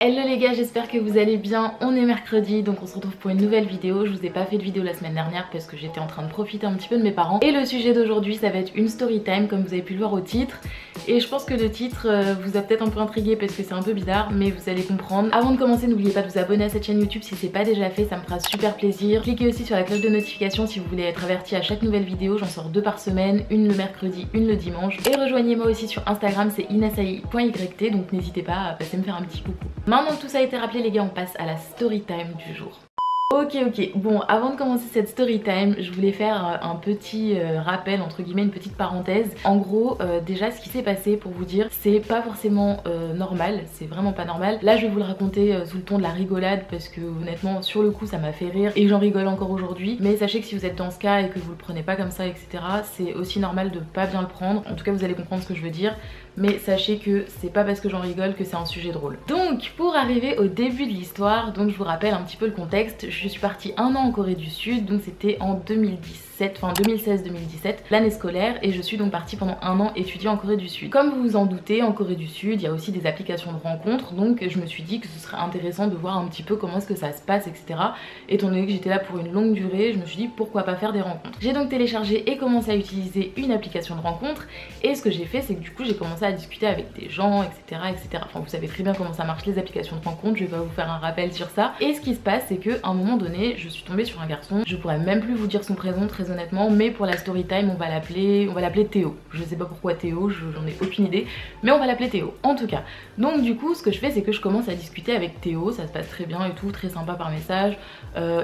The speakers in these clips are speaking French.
Hello les gars, j'espère que vous allez bien. On est mercredi, donc on se retrouve pour une nouvelle vidéo. Je vous ai pas fait de vidéo la semaine dernière parce que j'étais en train de profiter un petit peu de mes parents. Et le sujet d'aujourd'hui, ça va être une story time comme vous avez pu le voir au titre. Et je pense que le titre vous a peut-être un peu intrigué parce que c'est un peu bizarre, mais vous allez comprendre. Avant de commencer, n'oubliez pas de vous abonner à cette chaîne YouTube si c'est pas déjà fait, ça me fera super plaisir. Cliquez aussi sur la cloche de notification si vous voulez être averti à chaque nouvelle vidéo. J'en sors 2 par semaine, une le mercredi, une le dimanche. Et rejoignez-moi aussi sur Instagram, c'est inasai.yt, donc n'hésitez pas à passer me faire un petit coucou. Maintenant que tout ça a été rappelé les gars, on passe à la story time du jour. Ok, bon, avant de commencer cette story time, je voulais faire un petit rappel, entre guillemets, une petite parenthèse. En gros, déjà ce qui s'est passé pour vous dire, c'est pas forcément normal, c'est vraiment pas normal. Là je vais vous le raconter sous le ton de la rigolade parce que honnêtement sur le coup ça m'a fait rire et j'en rigole encore aujourd'hui. Mais sachez que si vous êtes dans ce cas et que vous le prenez pas comme ça, etc., c'est aussi normal de pas bien le prendre. En tout cas vous allez comprendre ce que je veux dire. Mais sachez que c'est pas parce que j'en rigole que c'est un sujet drôle. Donc pour arriver au début de l'histoire, donc je vous rappelle un petit peu le contexte. Je suis partie 1 an en Corée du Sud, donc c'était en 2017, enfin 2016-2017, l'année scolaire, et je suis donc partie pendant 1 an étudier en Corée du Sud. Comme vous vous en doutez, en Corée du Sud, il y a aussi des applications de rencontres, donc je me suis dit que ce serait intéressant de voir un petit peu comment est-ce que ça se passe, etc. Étant donné que j'étais là pour une longue durée, je me suis dit pourquoi pas faire des rencontres. J'ai donc téléchargé et commencé à utiliser une application de rencontre, et ce que j'ai fait, c'est que du coup j'ai commencé à discuter avec des gens, etc., etc. Enfin vous savez très bien comment ça marche les applications de rencontre, je vais pas vous faire un rappel sur ça. Et ce qui se passe, c'est qu'à un moment donné, je suis tombée sur un garçon, je pourrais même plus vous dire son prénom très honnêtement, mais pour la story time on va l'appeler Théo. Je sais pas pourquoi Théo, j'en ai aucune idée, mais on va l'appeler Théo en tout cas. Donc du coup ce que je fais, c'est que je commence à discuter avec Théo, ça se passe très bien et tout, très sympa par message.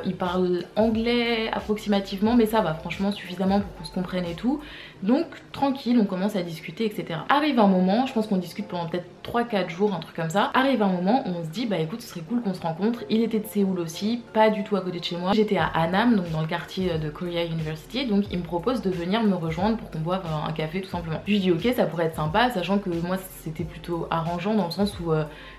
Il parle anglais approximativement, mais ça va franchement suffisamment pour qu'on se comprenne et tout. Donc tranquille, on commence à discuter, etc. Arrive un moment, je pense qu'on discute pendant peut-être 3-4 jours, un truc comme ça. Arrive un moment où on se dit bah écoute, ce serait cool qu'on se rencontre. Il était de Séoul aussi, pas du tout à côté de chez moi. J'étais à Annam, donc dans le quartier de Korea University, donc il me propose de venir me rejoindre pour qu'on boive un café tout simplement. Je lui dis ok, ça pourrait être sympa, sachant que moi c'était plutôt arrangeant dans le sens où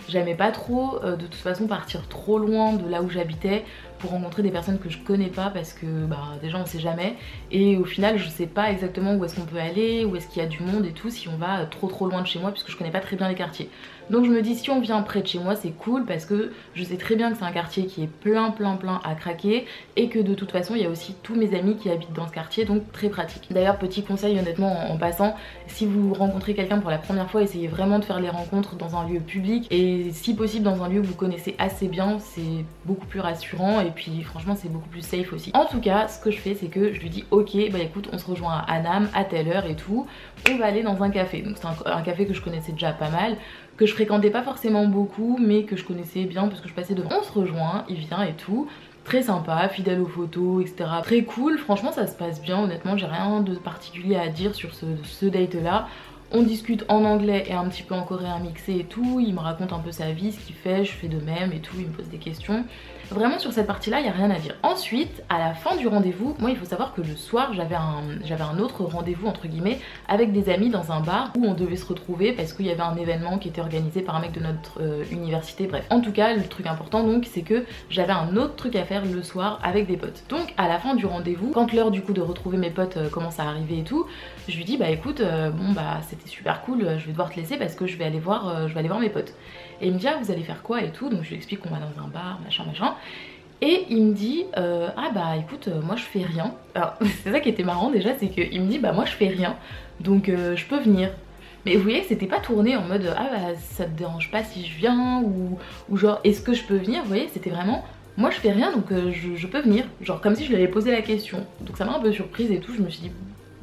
j'aimais pas trop de toute façon partir trop loin de là où j'habitais pour rencontrer des personnes que je connais pas parce que bah déjà on sait jamais, et au final je sais pas exactement où est-ce qu'on peut aller, où est-ce qu'il y a du monde et tout si on va trop loin de chez moi puisque je connais pas très bien les quartiers. Donc je me dis si on vient près de chez moi c'est cool parce que je sais très bien que c'est un quartier qui est plein à craquer et que de toute façon il y a aussi tous mes amis qui habitent dans ce quartier, donc très pratique. D'ailleurs petit conseil honnêtement en passant, si vous rencontrez quelqu'un pour la première fois, essayez vraiment de faire les rencontres dans un lieu public et si possible dans un lieu que vous connaissez assez bien, c'est beaucoup plus rassurant et puis franchement c'est beaucoup plus safe aussi. En tout cas ce que je fais c'est que je lui dis ok bah écoute on se rejoint à Annam à telle heure et tout, on va aller dans un café. Donc c'est un café que je connaissais déjà pas mal, que je fréquentais pas forcément beaucoup mais que je connaissais bien parce que je passais devant. On se rejoint, il vient et tout, très sympa, fidèle aux photos, etc. Très cool, franchement ça se passe bien honnêtement, j'ai rien de particulier à dire sur ce date là. On discute en anglais et un petit peu en coréen mixé et tout, il me raconte un peu sa vie, ce qu'il fait, je fais de même et tout, il me pose des questions. Vraiment sur cette partie là il n'y a rien à dire. Ensuite à la fin du rendez-vous, moi il faut savoir que le soir j'avais un autre rendez-vous entre guillemets avec des amis dans un bar où on devait se retrouver parce qu'il y avait un événement qui était organisé par un mec de notre université, bref. En tout cas le truc important donc c'est que j'avais un autre truc à faire le soir avec des potes. Donc à la fin du rendez-vous, quand l'heure du coup de retrouver mes potes commence à arriver et tout, je lui dis bah écoute bon bah c'était super cool, je vais devoir te laisser parce que je vais aller voir mes potes. Et il me dit ah vous allez faire quoi et tout, donc je lui explique qu'on va dans un bar machin. Et il me dit ah bah écoute moi je fais rien. Alors c'est ça qui était marrant déjà, c'est qu'il me dit bah moi je fais rien donc je peux venir. Mais vous voyez que c'était pas tourné en mode ah bah ça te dérange pas si je viens ou genre est-ce que je peux venir, vous voyez c'était vraiment moi je fais rien donc je peux venir, genre comme si je lui avais posé la question. Donc ça m'a un peu surprise et tout, je me suis dit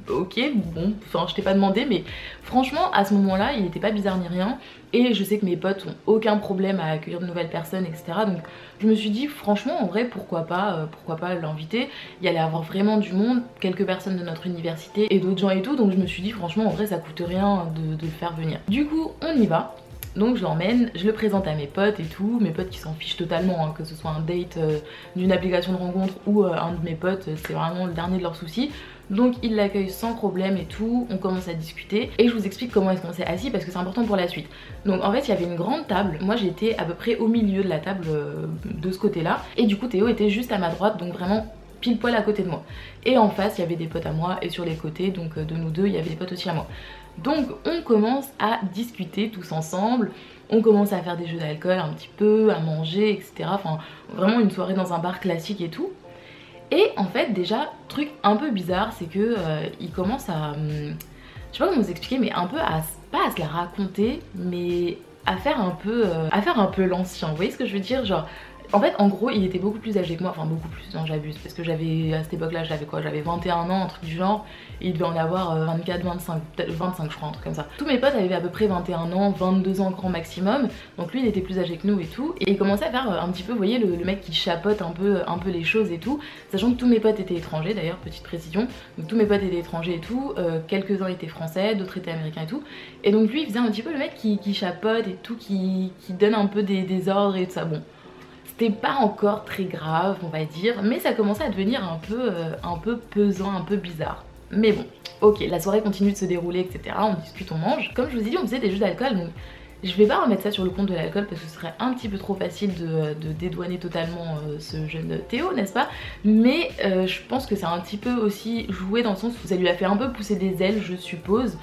ok bon, enfin je t'ai pas demandé mais franchement à ce moment là il était pas bizarre ni rien et je sais que mes potes ont aucun problème à accueillir de nouvelles personnes etc. Donc je me suis dit franchement en vrai pourquoi pas l'inviter, il y allait avoir vraiment du monde, quelques personnes de notre université et d'autres gens et tout, donc je me suis dit franchement en vrai ça coûte rien de le faire venir. Du coup on y va. Donc je l'emmène, je le présente à mes potes et tout, mes potes qui s'en fichent totalement, hein, que ce soit un date d'une application de rencontre ou un de mes potes, c'est vraiment le dernier de leurs soucis. Donc ils l'accueillent sans problème et tout, on commence à discuter et je vous explique comment est-ce qu'on s'est assis parce que c'est important pour la suite. Donc en fait il y avait une grande table, moi j'étais à peu près au milieu de la table de ce côté là et du coup Théo était juste à ma droite, donc vraiment pile poil à côté de moi. Et en face il y avait des potes à moi et sur les côtés, donc de nous deux il y avait des potes aussi à moi. Donc on commence à discuter tous ensemble. On commence à faire des jeux d'alcool un petit peu, à manger, etc. Enfin vraiment une soirée dans un bar classique et tout. Et en fait déjà, truc un peu bizarre, c'est que il commence à... je sais pas comment vous expliquer, mais un peu pas à se la raconter, mais à faire un peu l'ancien. Vous voyez ce que je veux dire? Genre, en fait, en gros, il était beaucoup plus âgé que moi, enfin beaucoup plus, non j'abuse, parce que j'avais, à cette époque-là, j'avais quoi? J'avais 21 ans, un truc du genre, et il devait en avoir 24, 25, peut-être 25 je crois, un truc comme ça. Tous mes potes avaient à peu près 21 ans, 22 ans grand maximum, donc lui il était plus âgé que nous et tout, et il commençait à faire un petit peu, vous voyez, le mec qui chapote un peu les choses et tout, sachant que tous mes potes étaient étrangers d'ailleurs, petite précision, donc tous mes potes étaient étrangers et tout, quelques-uns étaient français, d'autres étaient américains et tout, et donc lui il faisait un petit peu le mec qui chapote et tout, qui donne un peu des ordres et tout ça, bon. C'était pas encore très grave on va dire, mais ça commençait à devenir un peu pesant, un peu bizarre. Mais bon, ok, la soirée continue de se dérouler, etc. On discute, on mange. Comme je vous ai dit, on faisait des jeux d'alcool, donc je vais pas remettre ça sur le compte de l'alcool parce que ce serait un petit peu trop facile de dédouaner totalement ce jeune Théo, n'est-ce pas? Mais je pense que ça a un petit peu aussi joué dans le sens où ça lui a fait un peu pousser des ailes, je suppose.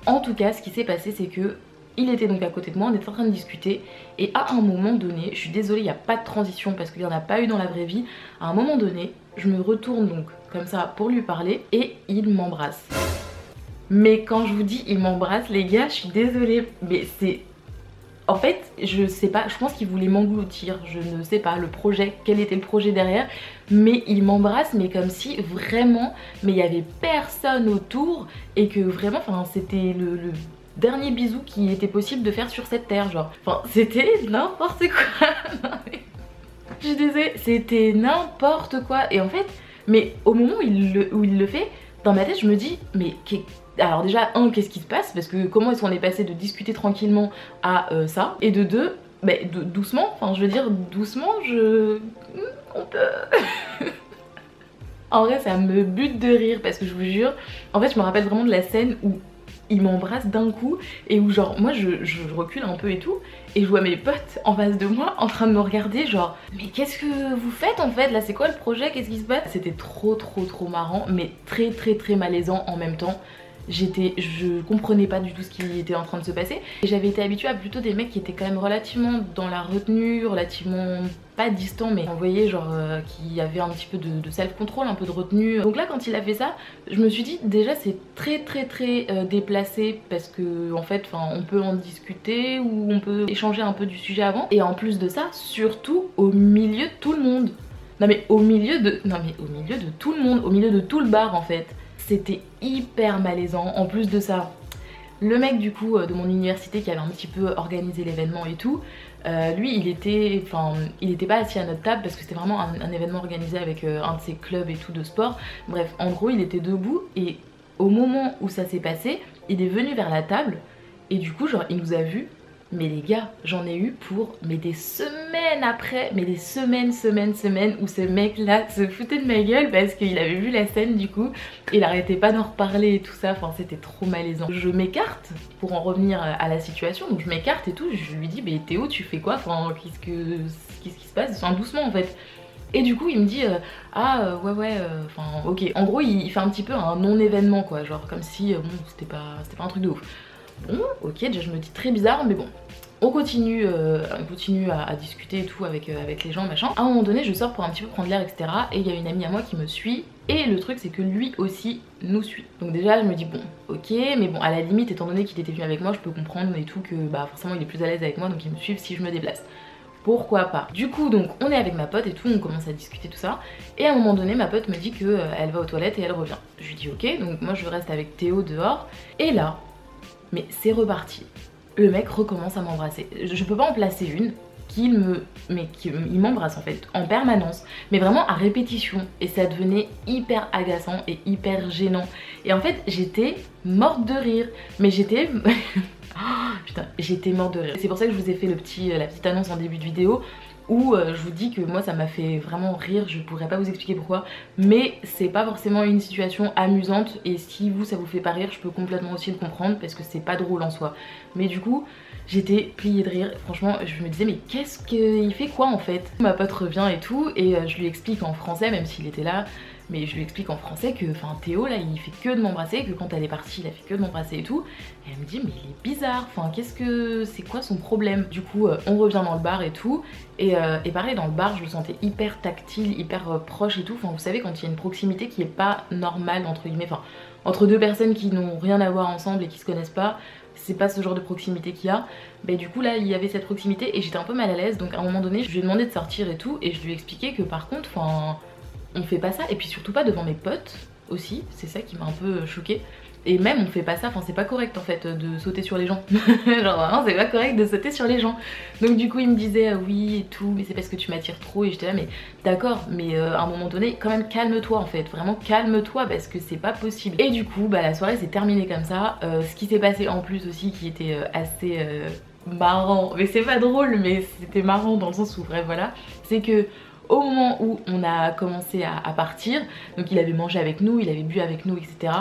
En tout cas, ce qui s'est passé, c'est que il était donc à côté de moi, on était en train de discuter et à un moment donné, je suis désolée, il n'y a pas de transition parce qu'il n'y en a pas eu dans la vraie vie, à un moment donné, je me retourne donc comme ça pour lui parler et il m'embrasse. Mais quand je vous dis il m'embrasse, les gars, je suis désolée, mais c'est... En fait, je sais pas, je pense qu'il voulait m'engloutir, je ne sais pas le projet, quel était le projet derrière, mais il m'embrasse, mais comme si vraiment, mais il y avait personne autour et que vraiment, enfin c'était le dernier bisou qui était possible de faire sur cette terre, genre. Enfin, c'était n'importe quoi. Non, mais... je suis désolée, c'était n'importe quoi. Et en fait, mais au moment où il le fait, dans ma tête, je me dis, mais alors déjà, qu'est-ce qui se passe? Parce que comment est-ce qu'on est passé de discuter tranquillement à ça? Et de deux, bah, doucement, enfin je veux dire doucement, on peut... En vrai, ça me bute de rire parce que je vous jure, en fait, je me rappelle vraiment de la scène où il m'embrasse d'un coup et où genre moi je recule un peu et tout et je vois mes potes en face de moi en train de me regarder genre mais qu'est-ce que vous faites en fait là, c'est quoi le projet, qu'est-ce qui se passe? C'était trop marrant mais très malaisant en même temps. Je comprenais pas du tout ce qui était en train de se passer et j'avais été habituée à plutôt des mecs qui étaient quand même relativement dans la retenue, relativement pas distants mais vous voyez genre qui avaient un petit peu de self-control, un peu de retenue. Donc là quand il a fait ça, je me suis dit déjà c'est très déplacé parce que en fait on peut en discuter ou on peut échanger un peu du sujet avant et en plus de ça surtout au milieu de tout le monde. Non mais au milieu de tout le monde, au milieu de tout le bar en fait. C'était hyper malaisant. En plus de ça, le mec du coup de mon université qui avait un petit peu organisé l'événement et tout, lui il était pas assis à notre table parce que c'était vraiment un événement organisé avec un de ses clubs et tout de sport. Bref, en gros il était debout et au moment où ça s'est passé, il est venu vers la table et du coup genre il nous a vus. Mais les gars, j'en ai eu pour des semaines après, mais des semaines où ce mec là se foutait de ma gueule parce qu'il avait vu la scène du coup, il arrêtait pas d'en reparler et tout ça, enfin c'était trop malaisant. Je m'écarte pour en revenir à la situation, donc je m'écarte et tout, je lui dis mais Théo tu fais quoi, enfin qu'est-ce qui se passe, enfin doucement en fait. Et du coup il me dit ouais enfin ok, en gros il fait un petit peu un non-événement quoi, genre comme si bon c'était pas un truc de ouf. Bon, ok, déjà je me dis très bizarre, mais bon. On continue à discuter et tout avec les gens, machin. À un moment donné, je sors pour un petit peu prendre l'air, etc. Et il y a une amie à moi qui me suit. Et le truc, c'est que lui aussi nous suit. Donc déjà, je me dis, bon, ok, mais bon, à la limite, étant donné qu'il était venu avec moi, je peux comprendre et tout que, bah, forcément, il est plus à l'aise avec moi, donc il me suit si je me déplace. Pourquoi pas? Du coup, donc, on est avec ma pote et tout, on commence à discuter tout ça. Et à un moment donné, ma pote me dit qu'elle va aux toilettes et elle revient. Je lui dis, ok, donc moi, je reste avec Théo dehors. Et là... mais c'est reparti. Le mec recommence à m'embrasser. Je peux pas en placer une qu'il m'embrasse en fait en permanence, mais vraiment à répétition. Et ça devenait hyper agaçant et hyper gênant. Et en fait j'étais morte de rire. Mais j'étais... oh, putain, j'étais morte de rire. C'est pour ça que je vous ai fait la petite annonce en début de vidéo. où je vous dis que moi ça m'a fait vraiment rire, je pourrais pas vous expliquer pourquoi, mais c'est pas forcément une situation amusante, et si vous ça vous fait pas rire, je peux complètement aussi le comprendre parce que c'est pas drôle en soi. Mais du coup j'étais pliée de rire, franchement je me disais mais qu'est-ce qu'il fait quoi en fait. Ma pote revient et tout, et je lui explique en français, même s'il était là, mais je lui explique en français que Théo là il fait que de m'embrasser, que quand elle est partie il a fait que de m'embrasser et tout. Et elle me dit mais il est bizarre, c'est quoi son problème. Du coup on revient dans le bar et tout, et pareil dans le bar je le sentais hyper tactile, hyper proche et tout. Enfin vous savez quand il y a une proximité qui est pas normale entre guillemets, enfin entre deux personnes qui n'ont rien à voir ensemble et qui se connaissent pas, c'est pas ce genre de proximité qu'il y a. Bah du coup là il y avait cette proximité et j'étais un peu mal à l'aise, donc à un moment donné je lui ai demandé de sortir et tout, et je lui ai expliqué que par contre on fait pas ça, et puis surtout pas devant mes potes aussi, c'est ça qui m'a un peu choquée. Et même on fait pas ça, c'est pas correct en fait de sauter sur les gens. Genre vraiment c'est pas correct de sauter sur les gens. Donc du coup il me disait oui et tout, mais c'est parce que tu m'attires trop, et j'étais là mais d'accord, mais à un moment donné quand même calme-toi en fait, vraiment calme-toi parce que c'est pas possible. Et du coup bah la soirée s'est terminée comme ça. Ce qui s'est passé en plus aussi qui était assez marrant, mais c'est pas drôle mais c'était marrant dans le sens où bref voilà, c'est que au moment où on a commencé à partir, donc il avait mangé avec nous, il avait bu avec nous, etc.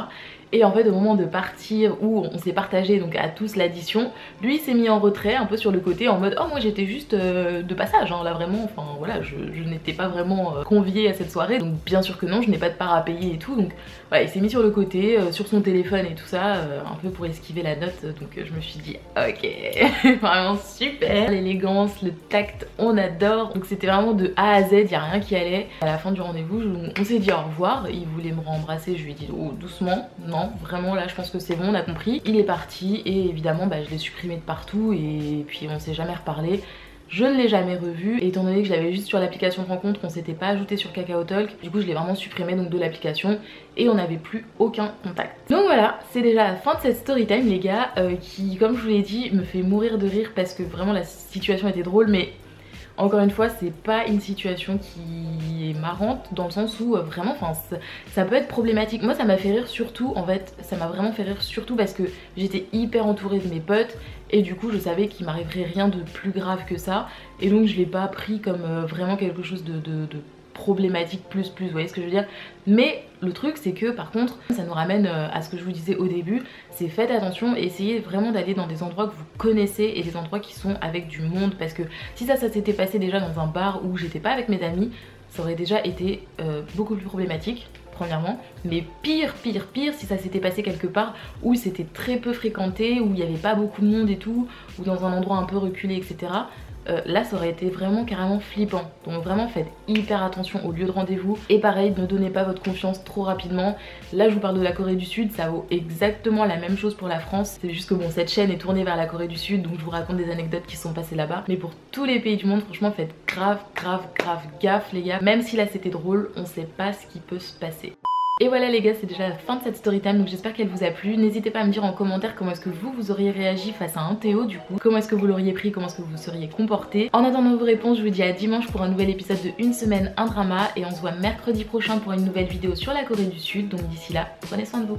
Et en fait au moment de partir où on s'est partagé donc à tous l'addition, lui s'est mis en retrait un peu sur le côté en mode oh moi j'étais juste de passage hein, là vraiment, enfin voilà je n'étais pas vraiment conviée à cette soirée, donc bien sûr que non, je n'ai pas de part à payer et tout. Donc voilà il s'est mis sur le côté sur son téléphone et tout ça, un peu pour esquiver la note. Donc je me suis dit ok vraiment super, l'élégance, le tact, on adore. Donc c'était vraiment de A à Z, il n'y a rien qui allait. À la fin du rendez-vous on s'est dit au revoir, il voulait me rembrasser, je lui ai dit oh doucement, non vraiment là je pense que c'est bon, on a compris. Il est parti et évidemment bah, je l'ai supprimé de partout et puis on s'est jamais reparlé. Je ne l'ai jamais revu, et étant donné que je l'avais juste sur l'application de rencontre, qu'on s'était pas ajouté sur KakaoTalk, du coup je l'ai vraiment supprimé donc de l'application et on n'avait plus aucun contact. Donc voilà, c'est déjà la fin de cette story time les gars, qui comme je vous l'ai dit me fait mourir de rire parce que vraiment la situation était drôle, mais encore une fois c'est pas une situation qui est marrante dans le sens où vraiment ça peut être problématique. Moi ça m'a fait rire surtout, en fait ça m'a vraiment fait rire surtout parce que j'étais hyper entourée de mes potes et du coup je savais qu'il m'arriverait rien de plus grave que ça, et donc je l'ai pas pris comme vraiment quelque chose de problématique plus, vous voyez ce que je veux dire. Mais le truc c'est que par contre ça nous ramène à ce que je vous disais au début, c'est faites attention et essayez vraiment d'aller dans des endroits que vous connaissez et des endroits qui sont avec du monde, parce que si ça s'était passé déjà dans un bar où j'étais pas avec mes amis, ça aurait déjà été beaucoup plus problématique premièrement, mais pire si ça s'était passé quelque part où c'était très peu fréquenté, où il n'y avait pas beaucoup de monde et tout, ou dans un endroit un peu reculé etc. Là ça aurait été vraiment carrément flippant. Donc vraiment faites hyper attention au lieu de rendez-vous, et pareil ne donnez pas votre confiance trop rapidement. Là je vous parle de la Corée du Sud, ça vaut exactement la même chose pour la France, c'est juste que bon cette chaîne est tournée vers la Corée du Sud donc je vous raconte des anecdotes qui sont passées là-bas, mais pour tous les pays du monde franchement faites grave gaffe les gars, même si là c'était drôle, on sait pas ce qui peut se passer. Et voilà les gars, c'est déjà la fin de cette story time, donc j'espère qu'elle vous a plu. N'hésitez pas à me dire en commentaire comment est-ce que vous auriez réagi face à un Théo du coup. Comment est-ce que vous l'auriez pris, comment est-ce que vous seriez comporté. En attendant vos réponses, je vous dis à dimanche pour un nouvel épisode de Une semaine, un drama. Et on se voit mercredi prochain pour une nouvelle vidéo sur la Corée du Sud. Donc d'ici là, prenez soin de vous.